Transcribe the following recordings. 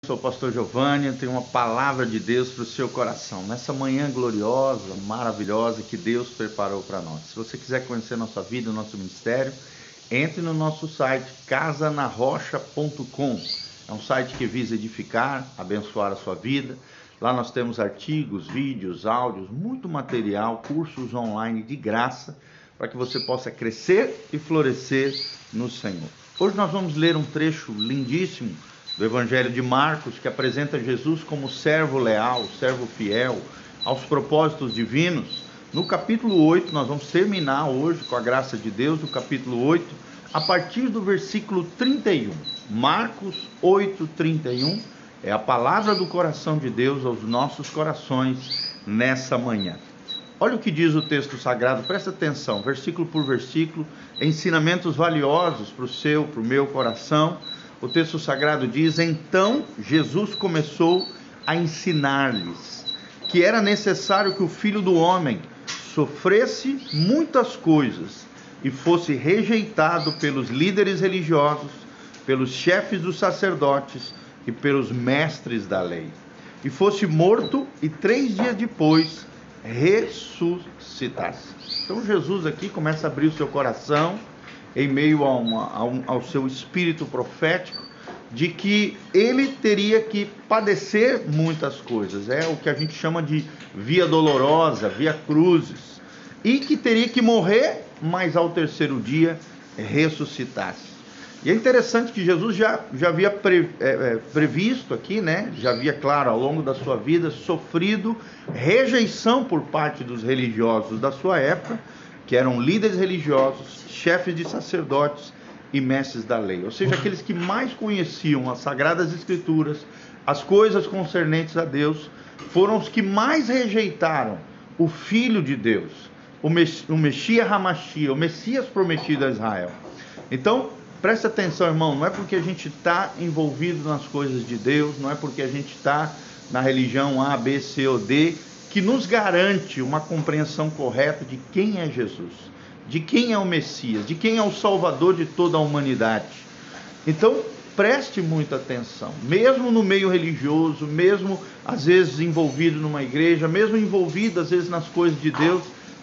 Sou o pastor Giovanni, tenho uma palavra de Deus para o seu coração. Nessa manhã gloriosa, maravilhosa que Deus preparou para nós. Se você quiser conhecer nossa vida, nosso ministério, entre no nosso site casanarrocha.com. É um site que visa edificar, abençoar a sua vida. Lá nós temos artigos, vídeos, áudios, muito material, cursos online de graça, para que você possa crescer e florescer no Senhor. Hoje nós vamos ler um trecho lindíssimo do Evangelho de Marcos, que apresenta Jesus como servo leal, servo fiel aos propósitos divinos. No capítulo 8, nós vamos terminar hoje, com a graça de Deus, o capítulo 8, a partir do versículo 31. Marcos 8, 31 é a palavra do coração de Deus aos nossos corações nessa manhã. Olha o que diz o texto sagrado, presta atenção, versículo por versículo, ensinamentos valiosos para o meu coração. O texto sagrado diz: então Jesus começou a ensinar-lhes que era necessário que o Filho do Homem sofresse muitas coisas e fosse rejeitado pelos líderes religiosos, pelos chefes dos sacerdotes e pelos mestres da lei, e fosse morto e 3 dias depois ressuscitasse. Então Jesus aqui começa a abrir o seu coração em meio ao seu espírito profético, de que ele teria que padecer muitas coisas, é o que a gente chama de via dolorosa, via cruzes, e que teria que morrer, mas ao terceiro dia ressuscitasse. E é interessante que Jesus já havia previsto aqui, né? Já havia, claro, ao longo da sua vida, sofrido rejeição por parte dos religiosos da sua época, que eram líderes religiosos, chefes de sacerdotes e mestres da lei. Ou seja, aqueles que mais conheciam as Sagradas Escrituras, as coisas concernentes a Deus, foram os que mais rejeitaram o Filho de Deus, o Messias Hamashia, o Messias prometido a Israel. Então, preste atenção, irmão, não é porque a gente está envolvido nas coisas de Deus, não é porque a gente está na religião A, B, C ou D, que nos garante uma compreensão correta de quem é Jesus, de quem é o Messias, de quem é o Salvador de toda a humanidade. Então, preste muita atenção, mesmo no meio religioso, mesmo às vezes envolvido numa igreja, mesmo envolvido às vezes nas coisas de Deus,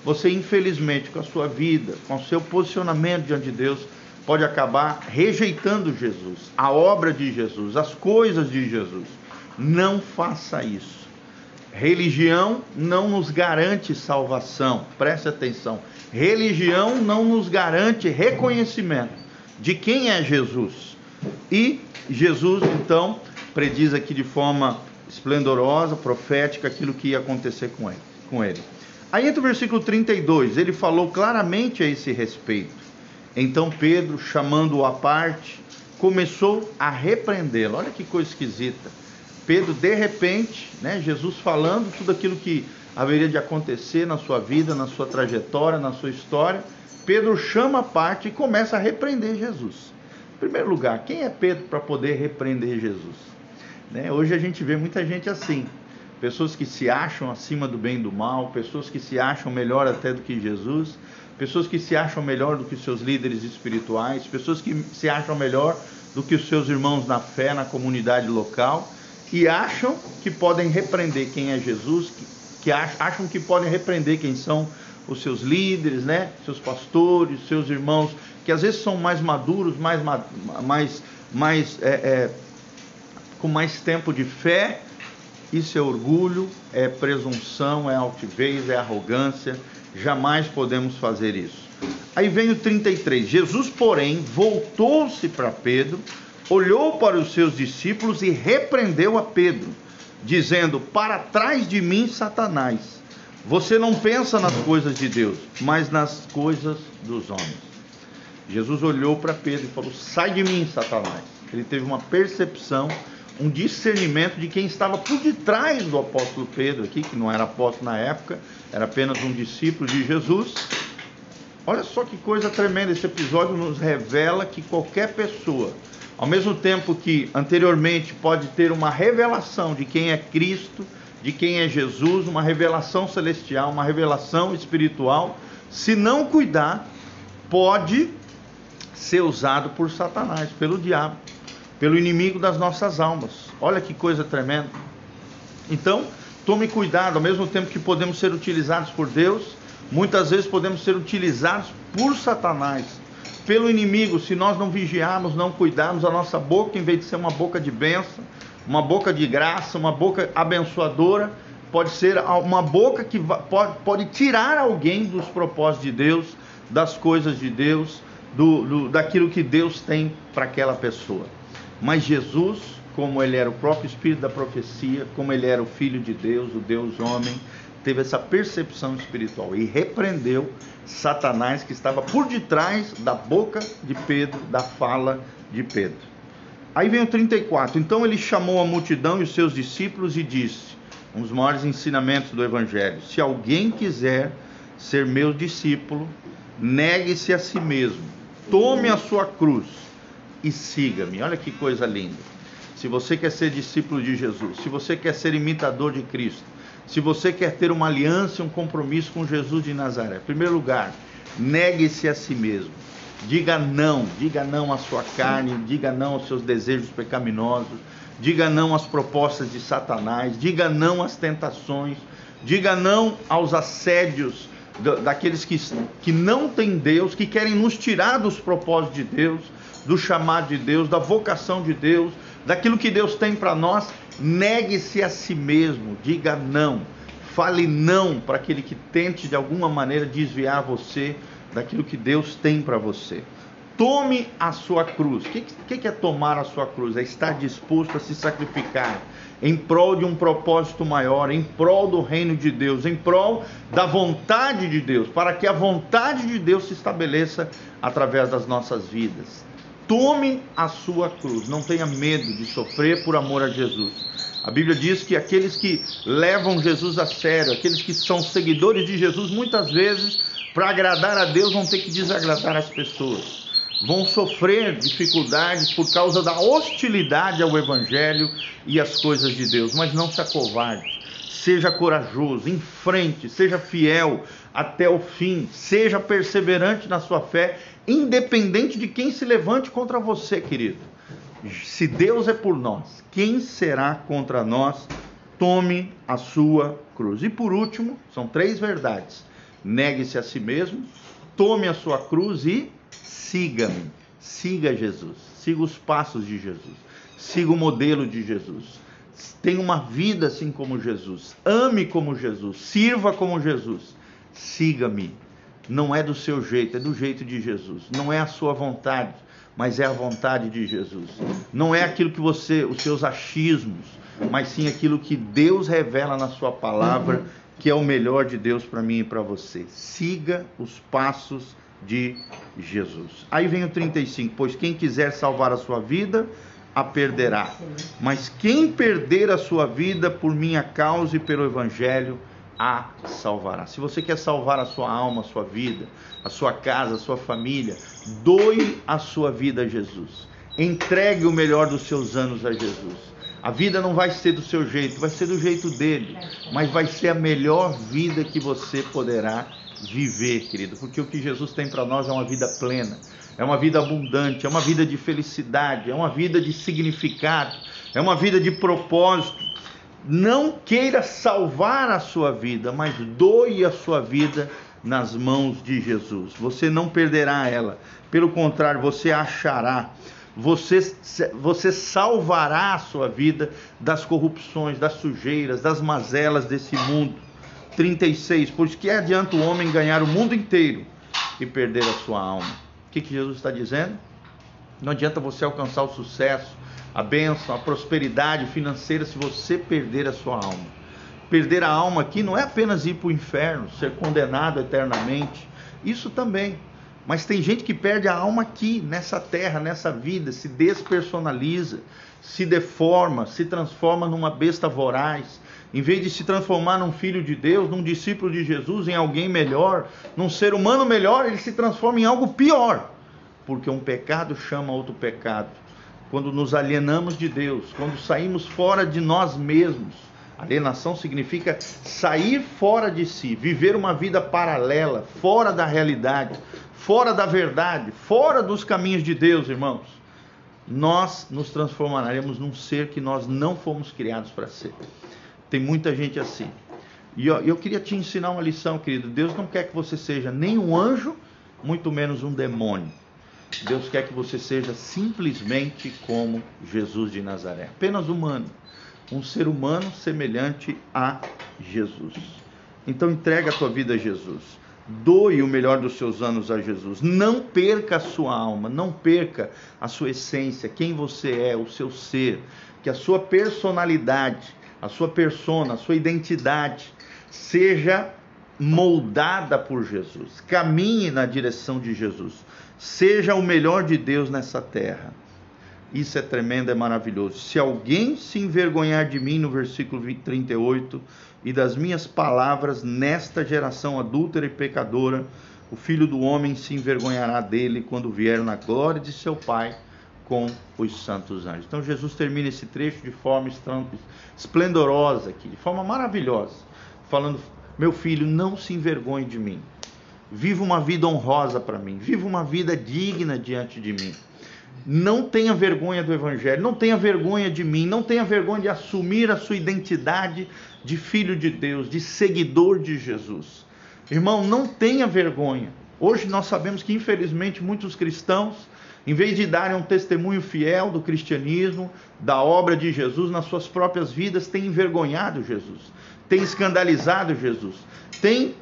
você infelizmente com a sua vida, com o seu posicionamento diante de Deus, pode acabar rejeitando Jesus, a obra de Jesus, as coisas de Jesus. Não faça isso. Religião não nos garante salvação, preste atenção. Religião não nos garante reconhecimento de quem é Jesus. E Jesus, então, prediz aqui de forma esplendorosa, profética, aquilo que ia acontecer com ele. Aí entra o versículo 32, ele falou claramente a esse respeito. Então Pedro, chamando-o à parte, começou a repreendê-lo. Olha que coisa esquisita. Pedro, de repente, né, Jesus falando tudo aquilo que haveria de acontecer na sua vida, na sua trajetória, na sua história, Pedro chama a parte e começa a repreender Jesus. Em primeiro lugar, quem é Pedro para poder repreender Jesus? Né? Hoje a gente vê muita gente assim, pessoas que se acham acima do bem e do mal, pessoas que se acham melhor até do que Jesus, pessoas que se acham melhor do que seus líderes espirituais, pessoas que se acham melhor do que os seus irmãos na fé, na comunidade local, e acham que podem repreender quem é Jesus, que acham que podem repreender quem são os seus líderes, né? Seus pastores, seus irmãos, que às vezes são mais maduros, com mais tempo de fé. Isso é orgulho, é presunção, é altivez, é arrogância. Jamais podemos fazer isso. Aí vem o 33. Jesus, porém, voltou-se para Pedro, olhou para os seus discípulos e repreendeu a Pedro, dizendo: para trás de mim, Satanás, você não pensa nas coisas de Deus, mas nas coisas dos homens. Jesus olhou para Pedro e falou: sai de mim, Satanás. Ele teve uma percepção, um discernimento de quem estava por detrás do apóstolo Pedro aqui, que não era apóstolo na época, era apenas um discípulo de Jesus. Olha só que coisa tremenda, esse episódio nos revela que qualquer pessoa, ao mesmo tempo que anteriormente pode ter uma revelação de quem é Cristo, de quem é Jesus, uma revelação celestial, uma revelação espiritual, se não cuidar, pode ser usado por Satanás, pelo diabo, pelo inimigo das nossas almas. Olha que coisa tremenda. Então, tome cuidado. Ao mesmo tempo que podemos ser utilizados por Deus, muitas vezes podemos ser utilizados por Satanás, pelo inimigo, se nós não vigiarmos, não cuidarmos. A nossa boca, em vez de ser uma boca de bênção, uma boca de graça, uma boca abençoadora, pode ser uma boca que pode tirar alguém dos propósitos de Deus, das coisas de Deus, daquilo que Deus tem para aquela pessoa. Mas Jesus, como ele era o próprio Espírito da profecia, como ele era o Filho de Deus, o Deus homem, teve essa percepção espiritual e repreendeu Satanás, que estava por detrás da boca de Pedro, da fala de Pedro. Aí vem o 34. Então ele chamou a multidão e os seus discípulos e disse, um dos maiores ensinamentos do Evangelho: se alguém quiser ser meu discípulo, negue-se a si mesmo, tome a sua cruz e siga-me. Olha que coisa linda. Se você quer ser discípulo de Jesus, se você quer ser imitador de Cristo, se você quer ter uma aliança e um compromisso com Jesus de Nazaré, em primeiro lugar, negue-se a si mesmo. Diga não à sua carne, diga não aos seus desejos pecaminosos, diga não às propostas de Satanás, diga não às tentações, diga não aos assédios daqueles que não têm Deus, que querem nos tirar dos propósitos de Deus, do chamado de Deus, da vocação de Deus, daquilo que Deus tem para nós. Negue-se a si mesmo, diga não, fale não para aquele que tente de alguma maneira desviar você daquilo que Deus tem para você. Tome a sua cruz. O que é tomar a sua cruz? É estar disposto a se sacrificar em prol de um propósito maior, em prol do reino de Deus, em prol da vontade de Deus, para que a vontade de Deus se estabeleça através das nossas vidas. Tome a sua cruz, não tenha medo de sofrer por amor a Jesus. A Bíblia diz que aqueles que levam Jesus a sério, aqueles que são seguidores de Jesus, muitas vezes, para agradar a Deus, vão ter que desagradar as pessoas. Vão sofrer dificuldades por causa da hostilidade ao Evangelho e às coisas de Deus. Mas não se acovarde, seja corajoso, enfrente, seja fiel até o fim, seja perseverante na sua fé, independente de quem se levante contra você, querido. Se Deus é por nós, quem será contra nós? Tome a sua cruz. E por último, são 3 verdades: negue-se a si mesmo, tome a sua cruz e siga-me. Siga Jesus, siga os passos de Jesus, siga o modelo de Jesus, tenha uma vida assim como Jesus, ame como Jesus, sirva como Jesus. Siga-me. Não é do seu jeito, é do jeito de Jesus. Não é a sua vontade, mas é a vontade de Jesus. Não é aquilo que os seus achismos, mas sim aquilo que Deus revela na sua palavra, que é o melhor de Deus para mim e para você. Siga os passos de Jesus. Aí vem o 35. Pois quem quiser salvar a sua vida, a perderá. Mas quem perder a sua vida por minha causa e pelo Evangelho, a salvará. Se você quer salvar a sua alma, a sua vida, a sua casa, a sua família, doe a sua vida a Jesus. Entregue o melhor dos seus anos a Jesus. A vida não vai ser do seu jeito, vai ser do jeito dele, mas vai ser a melhor vida que você poderá viver, querido, porque o que Jesus tem para nós é uma vida plena, é uma vida abundante, é uma vida de felicidade, é uma vida de significado, é uma vida de propósito. Não queira salvar a sua vida, mas doe a sua vida nas mãos de Jesus. Você não perderá ela, pelo contrário, você a achará. Você salvará a sua vida das corrupções, das sujeiras, das mazelas desse mundo. 36. Pois que adianta o homem ganhar o mundo inteiro e perder a sua alma? O que Jesus está dizendo? Não adianta você alcançar o sucesso, a bênção, a prosperidade financeira se você perder a sua alma. Perder a alma aqui não é apenas ir para o inferno, ser condenado eternamente. Isso também. Mas tem gente que perde a alma aqui, nessa terra, nessa vida, se despersonaliza, se deforma, se transforma numa besta voraz. Em vez de se transformar num filho de Deus, num discípulo de Jesus, em alguém melhor, num ser humano melhor, ele se transforma em algo pior. Porque um pecado chama outro pecado. Quando nos alienamos de Deus, quando saímos fora de nós mesmos, alienação significa sair fora de si, viver uma vida paralela, fora da realidade, fora da verdade, fora dos caminhos de Deus, irmãos. nós nos transformaremos num ser que nós não fomos criados para ser. Tem muita gente assim. E eu queria te ensinar uma lição, querido. Deus não quer que você seja nem um anjo, muito menos um demônio. Deus quer que você seja simplesmente como Jesus de Nazaré, apenas humano, um ser humano semelhante a Jesus. Então entrega a tua vida a Jesus, doe o melhor dos seus anos a Jesus, não perca a sua alma, não perca a sua essência, quem você é, o seu ser, que a sua personalidade, a sua persona, a sua identidade seja moldada por Jesus, caminhe na direção de Jesus, seja o melhor de Deus nessa terra. Isso é tremendo, é maravilhoso. Se alguém se envergonhar de mim, no versículo 38, e das minhas palavras nesta geração adúltera e pecadora, o Filho do Homem se envergonhará dele quando vier na glória de seu Pai com os santos anjos. Então Jesus termina esse trecho de forma esplendorosa aqui, de forma maravilhosa, falando: meu filho, não se envergonhe de mim. Viva uma vida honrosa para mim. Viva uma vida digna diante de mim. Não tenha vergonha do Evangelho. Não tenha vergonha de mim. Não tenha vergonha de assumir a sua identidade de filho de Deus, de seguidor de Jesus. Irmão, não tenha vergonha. Hoje nós sabemos que, infelizmente, muitos cristãos, em vez de darem um testemunho fiel do cristianismo, da obra de Jesus nas suas próprias vidas, têm envergonhado Jesus, têm escandalizado Jesus, tem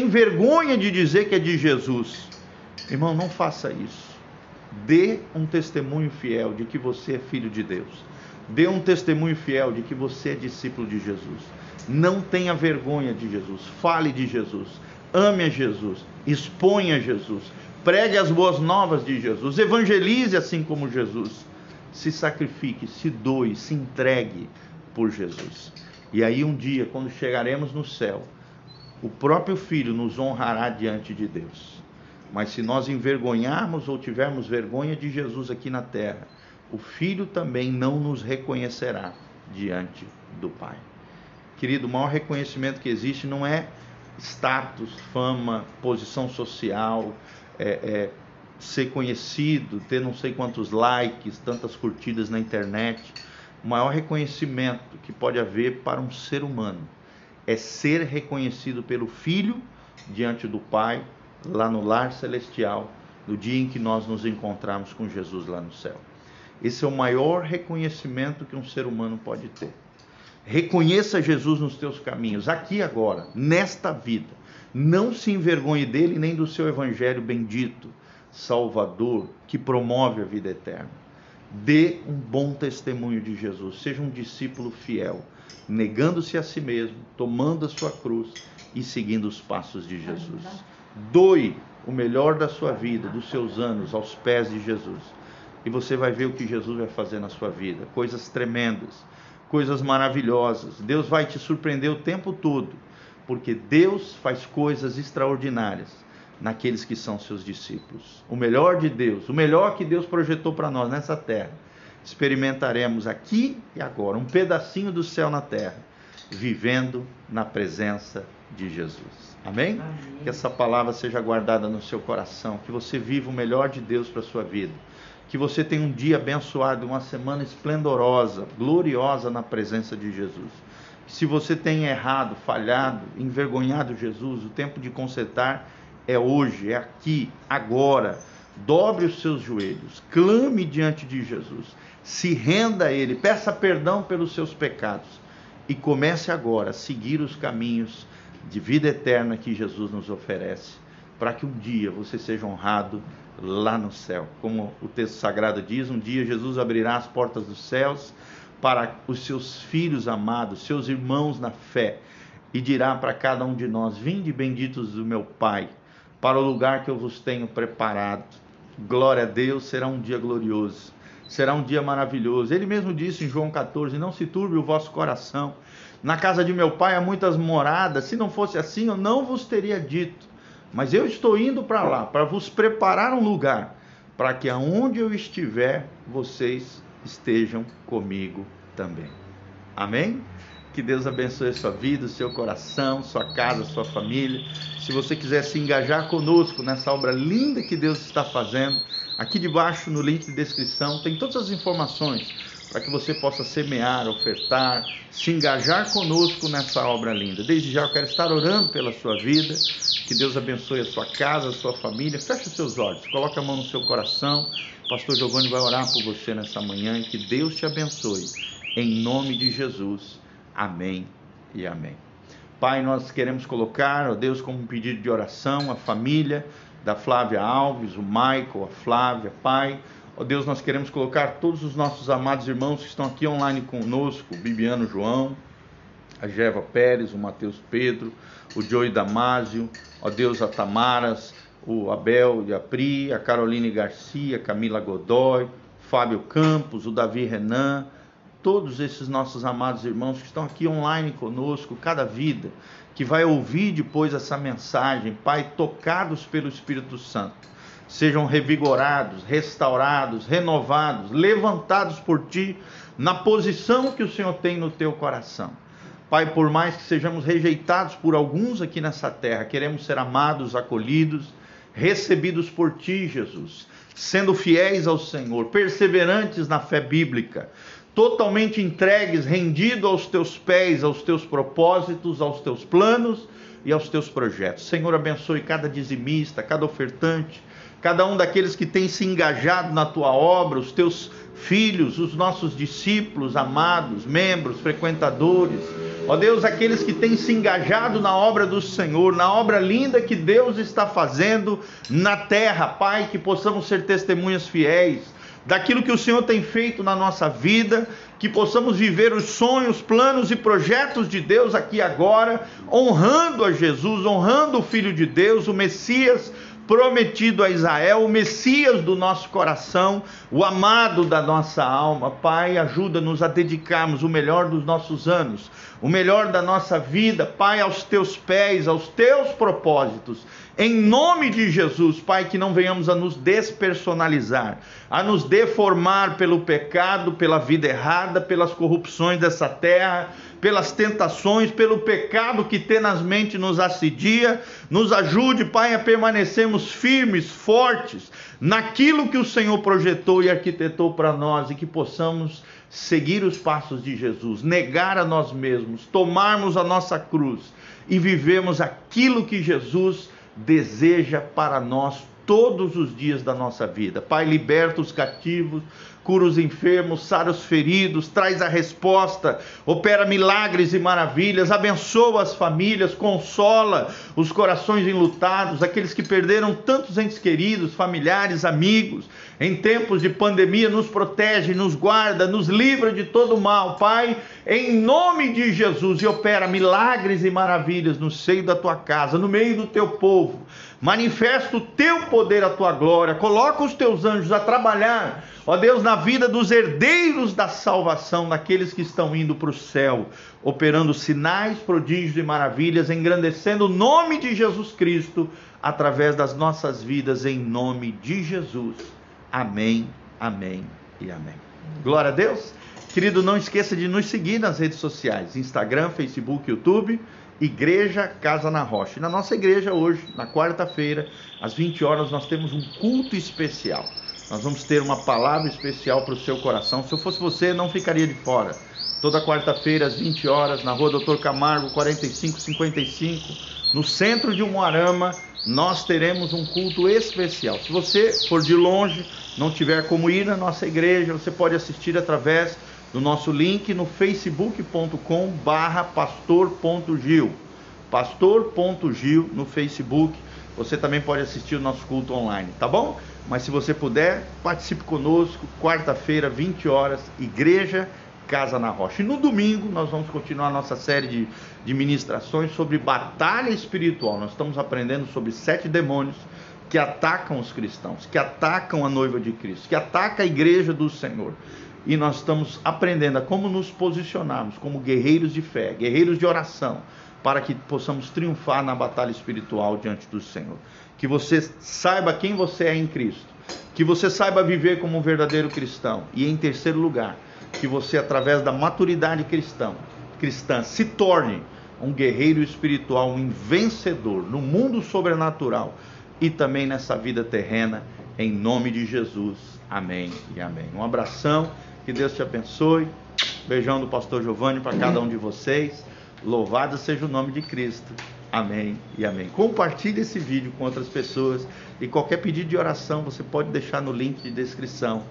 vergonha de dizer que é de Jesus. Irmão, não faça isso. Dê um testemunho fiel de que você é filho de Deus. Dê um testemunho fiel de que você é discípulo de Jesus. Não tenha vergonha de Jesus. Fale de Jesus. Ame a Jesus. Exponha Jesus. Pregue as boas novas de Jesus. Evangelize assim como Jesus. Se sacrifique, se doe, se entregue por Jesus. E aí um dia, quando chegaremos no céu, o próprio Filho nos honrará diante de Deus. Mas se nós envergonharmos ou tivermos vergonha de Jesus aqui na terra, o Filho também não nos reconhecerá diante do Pai. Querido, o maior reconhecimento que existe não é status, fama, posição social, ser conhecido, ter não sei quantos likes, tantas curtidas na internet. O maior reconhecimento que pode haver para um ser humano é ser reconhecido pelo Filho diante do Pai, lá no lar celestial, no dia em que nós nos encontrarmos com Jesus lá no céu. Esse é o maior reconhecimento que um ser humano pode ter. Reconheça Jesus nos teus caminhos, aqui e agora, nesta vida. Não se envergonhe dele nem do seu evangelho bendito, salvador, que promove a vida eterna. Dê um bom testemunho de Jesus, seja um discípulo fiel, negando-se a si mesmo, tomando a sua cruz e seguindo os passos de Jesus. Doe o melhor da sua vida, dos seus anos, aos pés de Jesus. E você vai ver o que Jesus vai fazer na sua vida. Coisas tremendas, coisas maravilhosas. Deus vai te surpreender o tempo todo, porque Deus faz coisas extraordinárias naqueles que são seus discípulos. O melhor de Deus, o melhor que Deus projetou para nós nessa terra, experimentaremos aqui e agora, um pedacinho do céu na terra, vivendo na presença de Jesus. Amém? Amém? Que essa palavra seja guardada no seu coração, que você viva o melhor de Deus para a sua vida, que você tenha um dia abençoado, uma semana esplendorosa, gloriosa na presença de Jesus. Se você tem errado, falhado, envergonhado Jesus, o tempo de consertar é hoje, é aqui, agora. Dobre os seus joelhos, clame diante de Jesus, se renda a Ele, peça perdão pelos seus pecados e comece agora a seguir os caminhos de vida eterna que Jesus nos oferece, para que um dia você seja honrado lá no céu. Como o texto sagrado diz, um dia Jesus abrirá as portas dos céus para os seus filhos amados, seus irmãos na fé, e dirá para cada um de nós: vinde benditos do meu Pai, para o lugar que eu vos tenho preparado. Glória a Deus, será um dia glorioso, será um dia maravilhoso. Ele mesmo disse em João 14, não se turbe o vosso coração, na casa de meu Pai há muitas moradas, se não fosse assim eu não vos teria dito, mas eu estou indo para lá, para vos preparar um lugar, para que aonde eu estiver, vocês estejam comigo também. Amém? Que Deus abençoe a sua vida, o seu coração, sua casa, sua família. Se você quiser se engajar conosco nessa obra linda que Deus está fazendo, aqui debaixo no link de descrição tem todas as informações para que você possa semear, ofertar, se engajar conosco nessa obra linda. Desde já eu quero estar orando pela sua vida, que Deus abençoe a sua casa, a sua família. Feche os seus olhos, coloque a mão no seu coração. O pastor Giovanni vai orar por você nessa manhã e que Deus te abençoe. Em nome de Jesus. Amém e amém. Pai, nós queremos colocar, ó Deus, como um pedido de oração, a família da Flávia Alves, o Michael, a Flávia, Pai. Ó Deus, nós queremos colocar todos os nossos amados irmãos que estão aqui online conosco, o Bibiano João, a Geva Pérez, o Mateus Pedro, o Joey Damásio, ó Deus, a Tamaras, o Abel e a Pri, a Caroline Garcia, a Camila Godoy, Fábio Campos, o Davi Renan, todos esses nossos amados irmãos que estão aqui online conosco, cada vida que vai ouvir depois essa mensagem, Pai, tocados pelo Espírito Santo, sejam revigorados, restaurados, renovados, levantados por Ti, na posição que o Senhor tem no Teu coração. Pai, por mais que sejamos rejeitados por alguns aqui nessa terra, queremos ser amados, acolhidos, recebidos por Ti, Jesus, sendo fiéis ao Senhor, perseverantes na fé bíblica, totalmente entregues, rendidos aos Teus pés, aos Teus propósitos, aos Teus planos e aos Teus projetos. Senhor, abençoe cada dizimista, cada ofertante, cada um daqueles que tem se engajado na Tua obra, os Teus filhos, os nossos discípulos, amados, membros, frequentadores. Ó Deus, aqueles que têm se engajado na obra do Senhor, na obra linda que Deus está fazendo na terra, Pai, que possamos ser testemunhas fiéis daquilo que o Senhor tem feito na nossa vida, que possamos viver os sonhos, planos e projetos de Deus aqui agora, honrando a Jesus, honrando o Filho de Deus, o Messias prometido a Israel, o Messias do nosso coração, o amado da nossa alma. Pai, ajuda-nos a dedicarmos o melhor dos nossos anos, o melhor da nossa vida, Pai, aos Teus pés, aos Teus propósitos. Em nome de Jesus, Pai, que não venhamos a nos despersonalizar, a nos deformar pelo pecado, pela vida errada, pelas corrupções dessa terra, pelas tentações, pelo pecado que tenazmente nos assedia. Nos ajude, Pai, a permanecermos firmes, fortes, naquilo que o Senhor projetou e arquitetou para nós, e que possamos seguir os passos de Jesus, negar a nós mesmos, tomarmos a nossa cruz e vivermos aquilo que Jesus deseja para nós todos os dias da nossa vida. Pai, liberta os cativos, cura os enfermos, sara os feridos, traz a resposta, opera milagres e maravilhas, abençoa as famílias, consola os corações enlutados, aqueles que perderam tantos entes queridos, familiares, amigos. Em tempos de pandemia, nos protege, nos guarda, nos livra de todo mal, Pai, em nome de Jesus, e opera milagres e maravilhas no seio da Tua casa, no meio do Teu povo. Manifesta o Teu poder, a Tua glória, coloca os Teus anjos a trabalhar, ó Deus, na vida dos herdeiros da salvação, daqueles que estão indo para o céu, operando sinais, prodígios e maravilhas, engrandecendo o nome de Jesus Cristo, através das nossas vidas, em nome de Jesus. Amém, amém e amém. Glória a Deus. Querido, não esqueça de nos seguir nas redes sociais, Instagram, Facebook, YouTube, Igreja Casa na Rocha. E na nossa igreja hoje, na quarta-feira, às 20 horas, nós temos um culto especial. Nós vamos ter uma palavra especial para o seu coração. Se eu fosse você, não ficaria de fora. Toda quarta-feira, às 20 horas, na rua Doutor Camargo, 4555, no centro de Umuarama, nós teremos um culto especial. Se você for de longe, não tiver como ir na nossa igreja, você pode assistir através do nosso link no facebook.com/pastor.gil. Pastor.gil no Facebook. Você também pode assistir o nosso culto online, tá bom? Mas se você puder, participe conosco, quarta-feira, 20 horas, Igreja Casa na Rocha. E no domingo nós vamos continuar a nossa série de ministrações sobre batalha espiritual. Nós estamos aprendendo sobre 7 demônios que atacam os cristãos, que atacam a noiva de Cristo, que atacam a igreja do Senhor. E nós estamos aprendendo a como nos posicionarmos como guerreiros de fé, guerreiros de oração, para que possamos triunfar na batalha espiritual diante do Senhor. Que você saiba quem você é em Cristo, que você saiba viver como um verdadeiro cristão. E em terceiro lugar, que você, através da maturidade cristã, cristã. Se torne um guerreiro espiritual, um vencedor no mundo sobrenatural e também nessa vida terrena, em nome de Jesus. Amém e amém. Um abração, que Deus te abençoe. Beijão do pastor Giovanni para cada um de vocês. Louvado seja o nome de Cristo. Amém e amém. Compartilhe esse vídeo com outras pessoas e qualquer pedido de oração você pode deixar no link de descrição.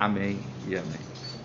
Amém e amém.